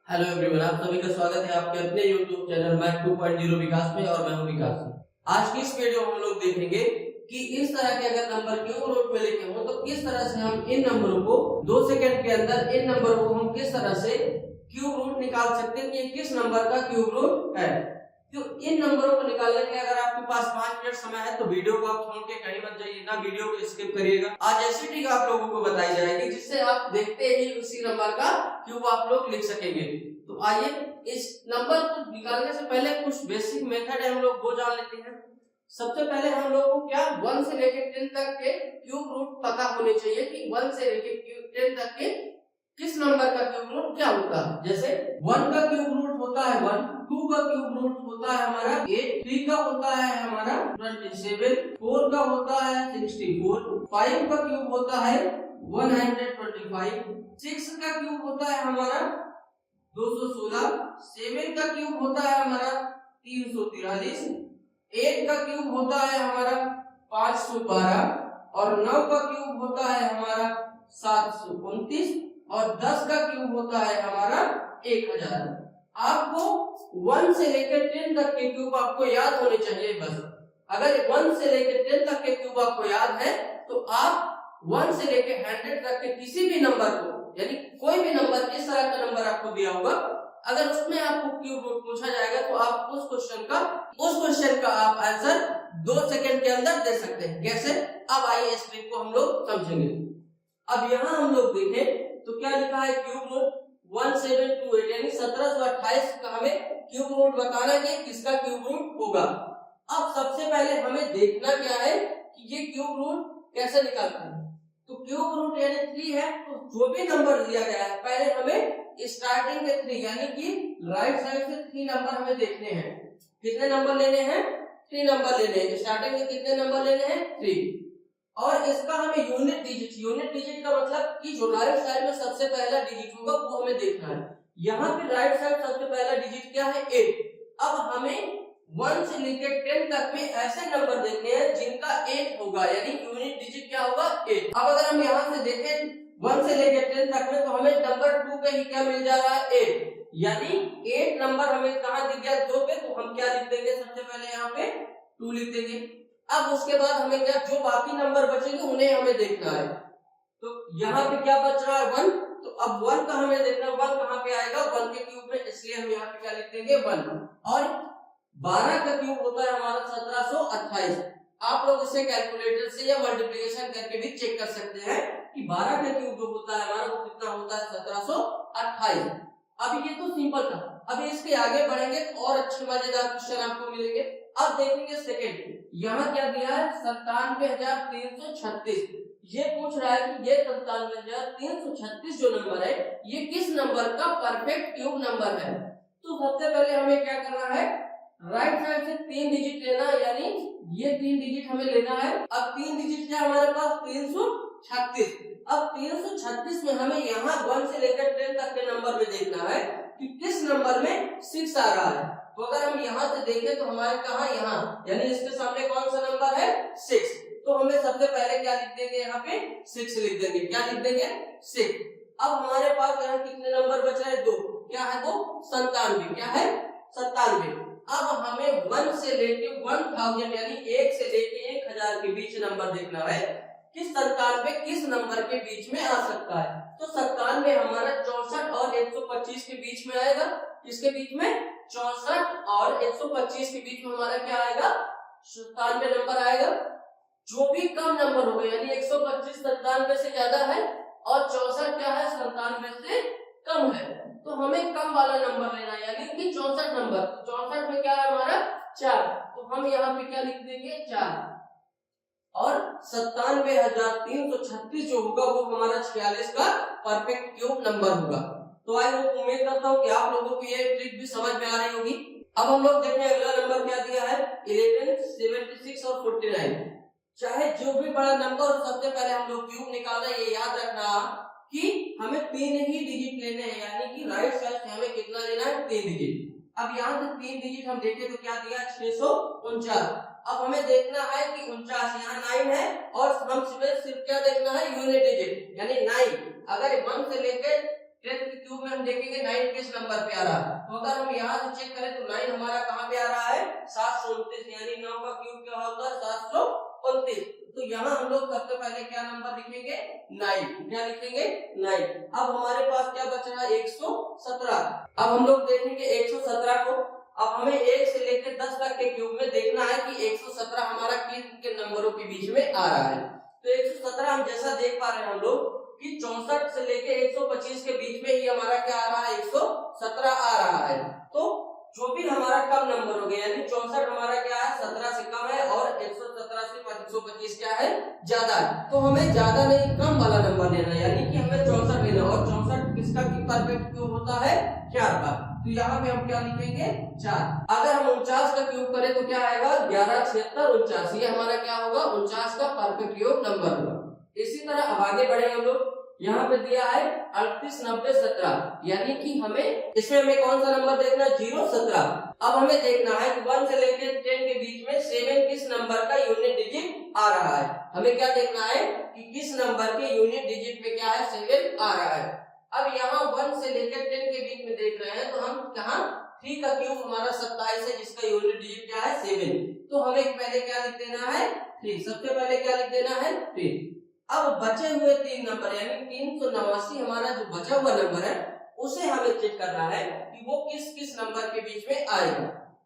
Hello everyone, आप सभी का स्वागत है आपके अपने YouTube चैनल मैथ 2.0 विकास में और मैं हूं विकास। आज की इस वीडियो में हम लोग देखेंगे कि इस तरह के अगर नंबर क्यूब रूट में लिखे हो तो किस तरह से हम इन नंबरों को 2 सेकंड के अंदर इन नंबरों को हम किस तरह से क्यूब रूट निकाल सकते हैं कि ये किस नंबर का क्यूब रूट है। तो इन नंबरों को निकालने के लिए अगर आपके पास 5 मिनट समय है तो वीडियो को आप छोड़ के कहीं मत जाइए ना, वीडियो को स्किप करिएगा। आज ऐसी ट्रिक आप लोगों को बताई जाएगी जिससे आप देखते ही उसी नंबर का क्यूब आप लोग लिख सकेंगे। तो आइए इस नंबर को निकालने से पहले कुछ बेसिक मेथड है हम लोग वो जान लेते हैं। सबसे पहले हम लोग को क्या 1 से लेकर 10 तक के क्यूब रूट पता होने चाहिए कि 1 से लेकर 10 तक के किस नंबर का क्यूब रूट क्या होता है। जैसे 1 का क्यूब रूट होता है 1, 2 का क्यूब रूट होता है हमारा 8, 3 का होता है हमारा 27, 4 का होता है 64, 5 का क्यूब होता है 125, 6 का क्यूब होता है हमारा 216, 7 का क्यूब होता है हमारा 343, 8 का क्यूब होता है हमारा 512 और 9 का क्यूब होता है हमारा 729 और 10 का क्यूब होता है हमारा 1000। आपको 1 से लेकर 10 तक के क्यूब आपको याद होने चाहिए। बस अगर 1 से लेकर 10 तक के क्यूब आपको याद है तो आप 1 से लेकर 100 तक के किसी भी नंबर को, यानी कोई भी नंबर इस तरह का नंबर आपको दिया होगा, अगर उसमें आपको क्यूब रूट पूछा जाएगा तो आप उस क्वेश्चन का आप आंसर 2 सेकंड के अंदर दे सकते हैं। कैसे? अब आइए इस ट्रिक को हम लोग समझेंगे। अब यहाँ हम लोग देखें तो क्या लिखा है क्यूब रूट 1728 यानी 1728 का हमें क्यूब रूट बताना है कि किसका क्यूब रूट होगा। अब सबसे पहले हमें देखना क्या है कि ये क्यूब रूट कैसे निकालते हैं। तो क्यूब रूट यानी 3 है, तो जो भी नंबर दिया गया है पहले हमें स्टार्टिंग के 3 यानी कि राइट साइड से 3 नंबर हमें देखने हैं। कितने नंबर लेने हैं? 3 नंबर लेने हैं। स्टार्टिंग में कितने नंबर लेने हैं? 3। और इसका हमें यूनिट डिजिट का मतलब कि जो राइट साइड में सबसे पहला डिजिट होगा वो हमें देखना है। यहाँ पे राइट साइड सबसे पहला डिजिट क्या है? 8। अब हमें 1 से लेकर 10 तक में ऐसे नंबर देखने हैं जिनका 8 होगा, यानी यूनिट डिजिट क्या होगा? 8। अब अगर हम यहाँ से देखें 1 से लेकर 10 तक में तो हमें नंबर 2 पे ही क्या मिल जा रहा है? 8, यानी 8 नंबर हमें कहाँ दिख गया? 2 पे, तो हम क्या लिख देंगे? सबसे पहले यहाँ पे 2 लिख देंगे। अब उसके बाद हमें क्या, जो बाकी नंबर बचेंगे उन्हें हमें देखना है। तो यहाँ पे क्या बच रहा है? 1। तो अब 1 का हमें देखना है, 1 कहाँ पे आएगा? 1 के क्यूब में, इसलिए हम यहाँ पे क्या लिख देंगे? 1। और 12 का क्यूब होता है हमारा 1728। आप लोग इसे कैलकुलेटर से या मल्टीप्लिकेशन करके भी चेक कर सकते हैं कि 12 का क्यूब जो होता है हमारा वो कितना होता है? 1728। अब ये तो सिंपल था। अब इसके आगे बढ़ेंगे तो और अच्छे मजेदार क्वेश्चन आपको मिलेंगे। अब देखेंगे सेकंड, यहाँ क्या दिया है? 97,336। ये पूछ रहा है कि ये 97,336 जो नंबर है ये किस नंबर का परफेक्ट क्यूब नंबर है। तो सबसे पहले हमें क्या करना है? राइट साइड से 3 डिजिट लेना है, यानी ये 3 डिजिट हमें लेना है। अब 3 डिजिट क्या हमारे पास? 336। अब 336 में हमें यहाँ 1 से लेकर 10 तक के नंबर में देखना है कि किस नंबर में 6 आ रहा है। तो अगर हम यहाँ से देखें तो हमारे कहाँ? यहाँ, यानी इसके सामने कौन सा नंबर है? 6। तो हमें सबसे पहले क्या लिख देंगे? यहाँ पे 6 लिख देंगे। क्या लिख देंगे? 6। अब हमारे पास यहाँ कितने नंबर बच रहे हैं? 2। क्या है वो? 97। क्या है? 97। अब हमें 1 से लेके 1000 यानी 1 से लेके 1000 के बीच नंबर देखना है कि 97 किस नंबर के बीच में आ सकता है। तो 97 हमारा 64 और 125 के बीच में आएगा। किसके बीच में? 64 और 125 के बीच में हमारा क्या आएगा? 97 नंबर आएगा। जो भी कम नंबर होगा, यानी 125 97 से ज्यादा है और 64 क्या है? 97 से कम है, तो हमें कम वाला नंबर लेना है, यानी कि 64 नंबर। 64 में क्या है हमारा? 4। तो हम यहाँ पे क्या लिख देंगे? 4। और 97,336 जो होगा वो हमारा 46 का परफेक्ट क्यूब नंबर होगा। तो आई होप, उम्मीद करता हूँ कि आप लोगों को ये ट्रिक भी समझ में आ रही होगी। अब हम लोग देखते हैं अगला नंबर क्या दिया है? 11, 76 और 49। चाहे जो भी बड़ा नंबर, सबसे पहले हम लोग क्यूब निकालना है। ये याद रखना कि हमें 3 ही डिजिट लेने हैं, यानी कि राइट साइड से हमें कितना लेना है? 3 डिजिट। अब यहाँ से 3 डिजिट हम देखें तो क्या दिया? 649। अब हमें देखना है कि 49 यहाँ 9 है और हम सिर्फ क्या देखना है? यूनिट डिजिट यानी 9। अगर 1 से लेकर 10 के क्यूब में हम देखेंगे 9 किस नंबर पे आ रहा है। तो अगर हम यहाँ से चेक करें तो 9 हमारा कहाँ पे आ रहा है 729, यानी 9 का क्यूब क्या होता है 729। तो यहाँ हम लोग सबसे पहले क्या नंबर लिखेंगे 9, क्या लिखेंगे 9। अब हमारे पास क्या बच रहा है 117। अब हम लोग देखेंगे 117 को, अब हमें 1 से लेकर 10 तक के क्यूब में देखना है कि 117 हमारा किन नंबरों के बीच में आ रहा है। तो 117 हम जैसा देख पा रहे हैं हम लोग कि 64 से लेके 125 के बीच में ही हमारा क्या आ रहा है 117 आ रहा है। तो जो भी हमारा कम नंबर हो गया, यानी 64 हमारा क्या है 17 से कम है और 117 से 125 क्या है ज्यादा है। तो हमें ज्यादा नहीं कम वाला नंबर लेना है, यानी कि हमें 64 लेना, और 64 किसका परफेक्ट क्यूब होता है 4 का। तो यहाँ पे हम क्या लिखेंगे 4। अगर हम 49 का क्यूब करें तो क्या आएगा 11 76 49, ये हमारा क्या होगा 49 का परफेक्ट क्यूब नंबर होगा। इसी तरह अब आगे बढ़े हम लोग, यहाँ पे दिया है 38 90 17, यानी कि हमें इसमें हमें कौन सा नंबर देखना है 0 17। अब हमें देखना है कि 1 से लेकर 10 के बीच में 7 किस नंबर का यूनिट डिजिट आ रहा है। हमें क्या देखना है कि किस नंबर के यूनिट डिजिट में क्या है 7 आ रहा है। अब यहाँ 1 से लेकर 10 के बीच में देख रहे हैं तो हम कहाँ 3 का क्यूब हमारा 27 है, जिसका यूनिट डिजिट क्या है 7। तो हमें पहले क्या लिख देना है 3, सबसे पहले क्या लिख देना है 3। अब बचे हुए 3 नंबर यानी 389 हमारा जो बचा हुआ नंबर है उसे हमें चेक करना है कि वो किस किस नंबर के बीच में आएगा।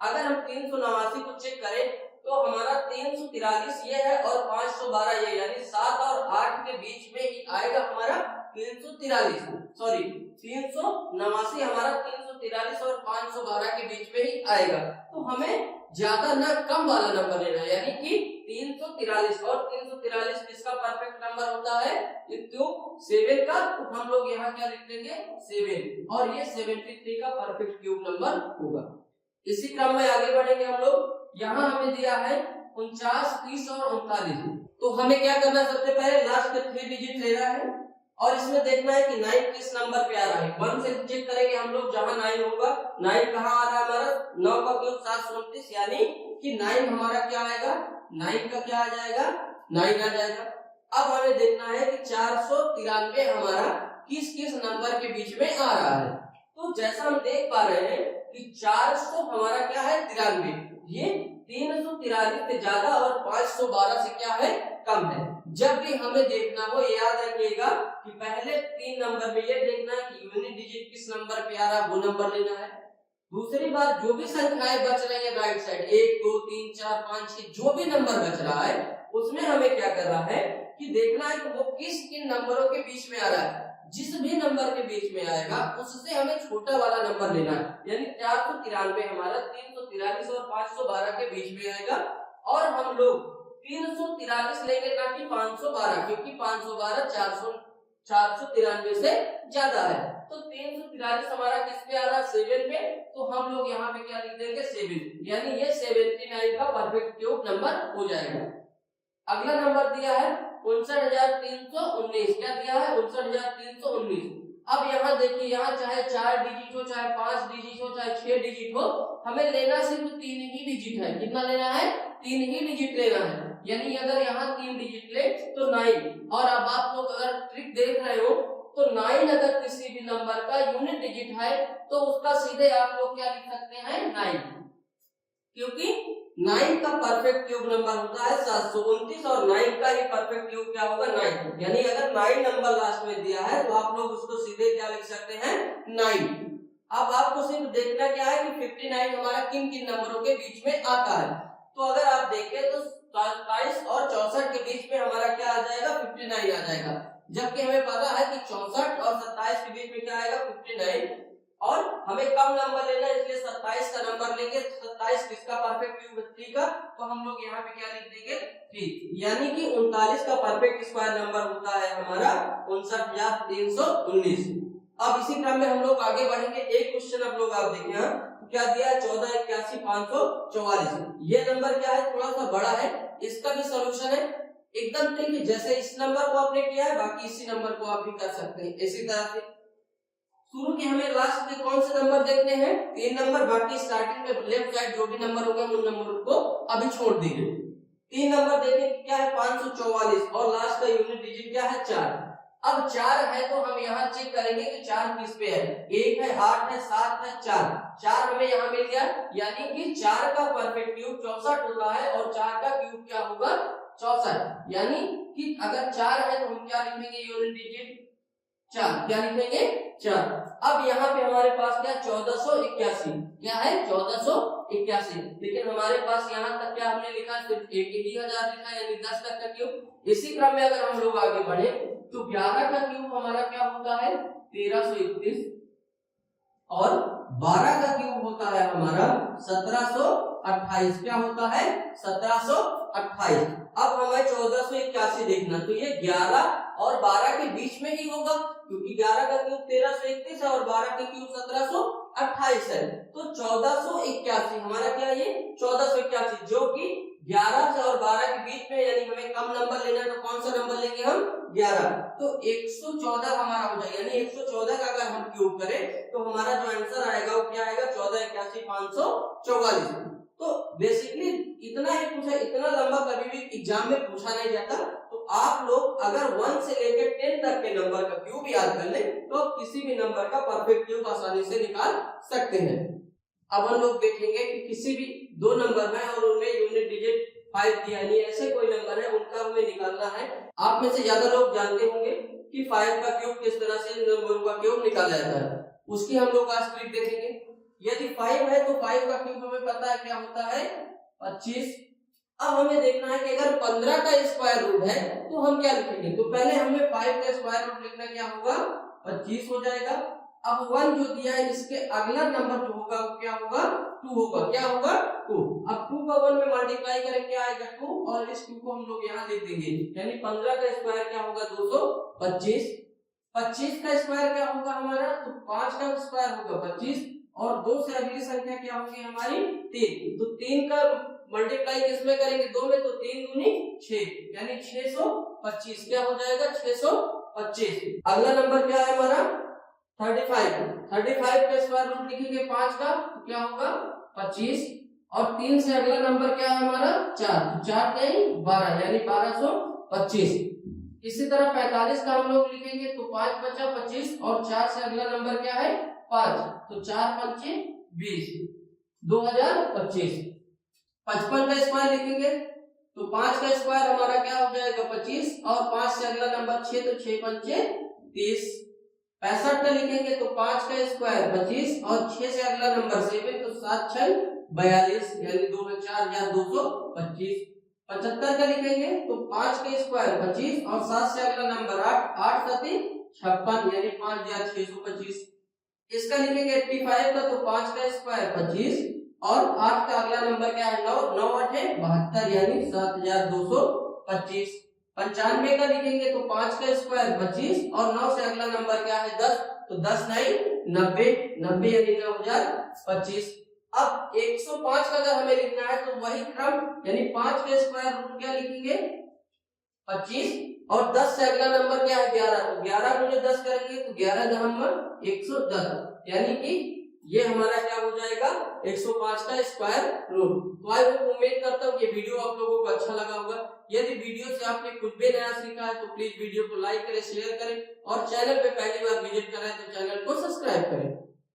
अगर हम 389 को चेक करें तो हमारा 343 ये है और 512 ये, यानी 7 और 8 के बीच में ही आएगा हमारा 343, सॉरी 389 हमारा 343 और 512 के बीच में ही आएगा। तो हमें ज्यादा ना कम वाला नंबर लेना है, यानी कि 343, और 343 किसका परफेक्ट नंबर होता है क्यूब 7 का। तो हम लोग यहाँ क्या लिख देंगे 7, और ये 73 का परफेक्ट क्यूब नंबर होगा। इसी क्रम में आगे बढ़ेंगे हम लोग। यहाँ हमें दिया है 49 30 और 39। तो हमें क्या करना है सबसे पहले लास्ट के 3 डिजिट लेना है और इसमें देखना है कि 9 किस नंबर पे आ रहा है। 1 से चेक करेंगे हम लोग, जहां 9 होगा 9 कहाँ आ रहा है हमारा 9 का क्यूब 729, यानी कि 9 हमारा क्या आएगा 9 का क्या आ जाएगा 9 आ जाएगा। अब हमें देखना है कि 493 हमारा किस किस नंबर के बीच में आ रहा है। तो जैसा हम देख पा रहे हैं कि 400 हमारा क्या है 93, ये 343 से ज्यादा और 512 से क्या है कम है। जब भी हमें देखना हो याद रखिएगा कि पहले 3 नंबर में ये देखना है कि यूनिट डिजिट किस नंबर पे आ रहा है, वो नंबर लेना है। दूसरी बात, जो भी संख्याएं बच रही है राइट साइड 1 2 3 4 5 6 जो भी नंबर बच रहा है उसमें हमें क्या करना है कि देखना है कि वो किस किन नंबरों के बीच में आ रहा है। जिस भी नंबर के बीच में आएगा उससे हमें छोटा वाला नंबर लेना है, यानी 493 हमारा 343 और 512 के बीच में आएगा। और हम लोग 343 लेंगे ना कि 512, क्योंकि 512 493 से ज्यादा है। तो 343 हमारा किस पे आ रहा है 7 पे, तो हम लोग यहाँ पे क्या लिख देंगे 7, यानी ये 79 का परफेक्ट क्यूब नंबर हो जाएगा। अगला नंबर दिया है 59,319, क्या दिया है 59,319। अब यहाँ देखिए, यहाँ चाहे 4 डिजिट हो चाहे 5 डिजिट हो चाहे 6 डिजिट हो, हमें लेना सिर्फ 3 ही डिजिट है। कितना लेना है 3 ही डिजिट लेना है, यानी अगर यहाँ 3 डिजिट ले तो 9। और अब आप लोग अगर ट्रिक देख रहे हो तो 9 अगर किसी भी नंबर का यूनिट डिजिट है तो उसका सीधे आप लोग क्या लिख सकते हैं 9, क्योंकि 9 का परफेक्ट क्यूब नंबर होता है 729 और 9 का ही परफेक्ट क्यूब क्या होगा 9। यानी अगर 9 नंबर लास्ट में दिया है तो आप लोग उसको सीधे क्या लिख सकते हैं 9। अब आपको सिर्फ देखना क्या है कि 59 हमारा किन किन नंबरों के बीच में आता है। तो अगर आप देखें तो 27 और 64 के बीच में हमारा क्या आ जाएगा 59 आ जाएगा, जबकि हमें पता है कि 64 और 27 के बीच में क्या आएगा 59, और हमें कम नंबर लेना है इसलिए 27 का नंबर लेंगे। 27 किसका परफेक्ट क्यूब 3 का, तो हम लोग यहाँ पे क्या लिख देंगे 3, यानी कि 39 का परफेक्ट स्क्वायर नंबर होता है हमारा 59,319। अब इसी क्रम में हम लोग आगे बढ़ेंगे। एक क्वेश्चन आप लोग आप देखें, क्या दिया है 14 81 544। ये नंबर क्या है थोड़ा सा बड़ा है, इसका भी सोल्यूशन है एकदम ट्रिक, जैसे इस नंबर को आपने किया है बाकी इसी नंबर को आप भी कर सकते हैं। इसी तरह से शुरू के हमें लास्ट के कौन से नंबर देखने हैं 3 नंबर, बाकी स्टार्टिंग में लेफ्ट साइड जो भी नंबर होंगे उन नंबरों को अभी छोड़ दीजिए। 3 नंबर देखने क्या है 544 और लास्ट का यूनिट डिजिट क्या है 4। अब 4 है तो हम यहाँ चेक करेंगे कि 4 किस पे है, 1 है, 8 है, 7 है, 4 हमें यहाँ मिल गया, यानी कि 4 का परफेक्ट क्यूब 64 होता है और 4 का क्यूब क्या होगा 64, यानी कि अगर 4 है तो हम क्या लिखेंगे यूनिट डिजिट 4, क्या लिखेंगे 4। अब यहाँ पे हमारे पास क्या 1481, क्या है 1481, लेकिन हमारे पास यहाँ तक क्या हमने लिखा सिर्फ 1000 लिखा, यानी 10 तक का क्यूब। इसी क्रम में अगर हम लोग आगे बढ़े तो 11 का क्यूब हमारा क्या होता है 1331 और 12 का क्यूब होता है हमारा 1728, क्या होता है 1728। अब हमें 1481 देखना, तो ये 11 और 12 के बीच में ही होगा, क्योंकि 11 का क्यूब 1331 है और 12 का क्यूब 1728 है, तो 1481 हमारा क्या है ये 1481, जो कि 11 से और 12 के बीच में, यानी हमें कम नंबर लेना है तो कौन सा नंबर लेंगे हम 11, तो 114 हमारा हो जाएगा, यानी 114 का अगर हम क्यूब करें तो हमारा जो आंसर आएगा वो क्या आएगा 1481 तो बेसिकली इतना ही पूछा, इतना लंबा कभी भी एग्जाम में पूछा नहीं जाता। तो आप लोग अगर 1 से लेकर 10 तक के नंबर का क्यूब याद कर ले तो किसी भी नंबर का परफेक्ट क्यूब आसानी से निकाल सकते हैं। अब हम लोग देखेंगे कि किसी भी दो नंबर है और उनमें यूनिट डिजिट 5 दिया, यानी ऐसे कोई नंबर है उनका हमें निकालना है। आप में से ज्यादा लोग जानते होंगे कि 5 का क्यूब किस तरह से नंबरों का क्यूब निकाला जाता है, उसकी हम लोग आज ट्रिक देखेंगे। यदि 5 है तो 5 का क्यूब हमें पता है क्या होता है 25। अब हमें देखना है कि अगर 15 का स्क्वायर रूट है तो हम क्या लिखेंगे, तो पहले हमें 5 का स्क्वायर रूट लिखना क्या होगा 25 हो जाएगा। अब 1 जो दिया है इसके अगला नंबर जो होगा वो क्या होगा 2 होगा, क्या होगा 2। अब 2 का 1 में मल्टीप्लाई करें क्या आएगा 2, और इस 2 को हम लोग यहाँ लिख देंगे, यानी 15 का स्क्वायर क्या होगा 225, 25 का स्क्वायर क्या होगा हमारा, तो 5 का स्क्वायर होगा 25 और 2 से अगली संख्या क्या होगी हमारी 3, तो 3 का मल्टीप्लाई किसमें करेंगे 2 में, तो 3 दूनी 6, यानी 625, क्या हो जाएगा 625। अगला नंबर क्या है हमारा 35 का स्क्वायर रूट लिखेंगे 5 का, तो क्या होगा 25 और 3 से अगला नंबर क्या है हमारा 4, तो 4 नहीं 12, यानी 1225। इसी तरह 45 का हम लोग लिखेंगे तो 5 बचा 25 और 4 से अगला नंबर क्या है 5, तो 4 पंचे 20, 2025। 55 का स्क्वायर लिखेंगे तो 5 का स्क्वायर हमारा क्या हो जाएगा 25 और 5 से अगला नंबर 6, तो 6 पंचे 30। 65 का लिखेंगे तो 5 का स्क्वायर 25 और 6 से अगला नंबर 7, तो 7 6 42, यानी 2 में 4 या 225। 75 का लिखेंगे तो 5 का स्क्वायर 25 और 7 से अगला नंबर 8, 8 7 56, यानी 5 या 625। इसका लिखेंगे 85 का तो 5 का स्क्वायर 25 और 8 का अगला नंबर क्या है 9, 9 8 72, यानी 7225। 95 का लिखेंगे तो 5 का स्क्वायर 25 और 9 से अगला नंबर क्या है 10, तो 10 नहीं 90, 90 यानी 9025। अब 105 का अगर हमें लिखना है तो वही क्रम, यानी 5 का स्क्वायर रूट क्या लिखेंगे 25 और 10 से अगला नंबर क्या है 11, तो 11 गुणे 10 करेंगे तो 11 नंबर 110, यानी कि ये हमारा क्या हो जाएगा 105 का स्क्वायर रूट। तो आई उम्मीद करता हूँ ये वीडियो आप लोगों को अच्छा लगा होगा। यदि वीडियो से आपने कुछ भी नया सीखा है तो प्लीज वीडियो को लाइक करें, शेयर करें और चैनल पे पहली बार विजिट करें तो चैनल को सब्सक्राइब करें।